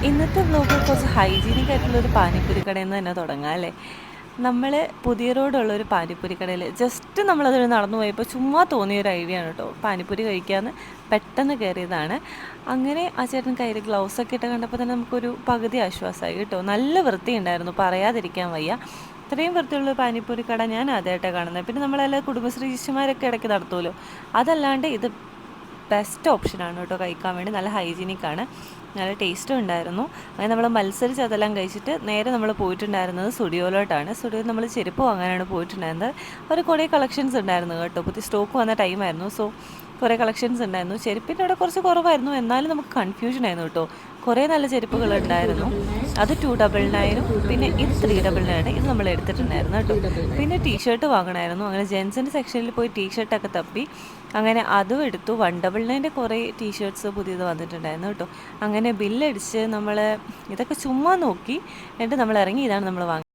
ഇന്നത്തെ വ്ലോഗ് കുറച്ച് ഹൈജീനിക് ആയിട്ടുള്ളൊരു പാനിപ്പൂരി കടയിൽ നിന്ന് തന്നെ തുടങ്ങാം അല്ലേ. നമ്മൾ പുതിയ റോഡുള്ളൊരു പാനിപ്പൂരി കടയിൽ ജസ്റ്റ് നമ്മളതിൽ നടന്നു പോയപ്പോൾ ചുമ്മാ തോന്നിയൊരു ഐഡിയ ആണ് കേട്ടോ, പാനിപ്പൂരി കഴിക്കാമെന്ന് പെട്ടെന്ന് കയറിയതാണ്. അങ്ങനെ ആ ചേട്ടൻ കയ്യിൽ ഗ്ലൗസൊക്കെ ഇട്ട് കണ്ടപ്പോൾ തന്നെ നമുക്കൊരു പകുതി ആശ്വാസമായി കേട്ടോ. നല്ല വൃത്തിയുണ്ടായിരുന്നു, പറയാതിരിക്കാൻ വയ്യ. ഇത്രയും വൃത്തിയുള്ള പാനിപ്പൂരി കട ഞാൻ ആദ്യമായിട്ടാണ് കാണുന്നത്. പിന്നെ നമ്മളെല്ലാം കുടുംബശ്രീ ശിശുമാരൊക്കെ ഇടയ്ക്ക് നടത്തുമല്ലോ, അതല്ലാണ്ട് ഇത് ബെസ്റ്റ് ഓപ്ഷനാണ് കേട്ടോ കഴിക്കാൻ വേണ്ടി. നല്ല ഹൈജീനിക്കാണ്, നല്ല ടേസ്റ്റും ഉണ്ടായിരുന്നു. അങ്ങനെ നമ്മൾ മത്സരിച്ച് അതെല്ലാം കഴിച്ചിട്ട് നേരെ നമ്മൾ പോയിട്ടുണ്ടായിരുന്നത് സ്റ്റുഡിയോയിലോട്ടാണ്. സ്റ്റുഡിയോയിൽ നമ്മൾ ചെരുപ്പ് വാങ്ങാനാണ് പോയിട്ടുണ്ടായിരുന്നത്. ഒരു കുറേ കളക്ഷൻസ് ഉണ്ടായിരുന്നു കേട്ടോ, പുതിയ സ്റ്റോക്ക് വന്ന ടൈമായിരുന്നു. സോ കുറേ കളക്ഷൻസ് ഉണ്ടായിരുന്നു. ചെരുപ്പിൻ്റെ അവിടെ കുറച്ച് കുറവായിരുന്നു, എന്നാലും നമുക്ക് കൺഫ്യൂഷൻ ആയിരുന്നു കേട്ടോ. കുറേ നല്ല ചെരുപ്പുകൾ ഉണ്ടായിരുന്നു. അത് 299, പിന്നെ ഇത് 399, ഇത് നമ്മൾ എടുത്തിട്ടുണ്ടായിരുന്നു കേട്ടോ. പിന്നെ ടീഷർട്ട് വാങ്ങണമായിരുന്നു. അങ്ങനെ ജെൻസിൻ്റെ സെക്ഷനിൽ പോയി ടീഷർട്ടൊക്കെ തപ്പി അങ്ങനെ അതും എടുത്തു. 199 കുറേ ടീഷർട്ട്സ് പുതിയത് വന്നിട്ടുണ്ടായിരുന്നു കേട്ടോ. അങ്ങനെ ബില്ലടിച്ച് നമ്മൾ ഇതൊക്കെ ചുമ്മാ നോക്കി, എന്നിട്ട് നമ്മൾ ഇറങ്ങി. ഇതാണ് നമ്മൾ വാങ്ങി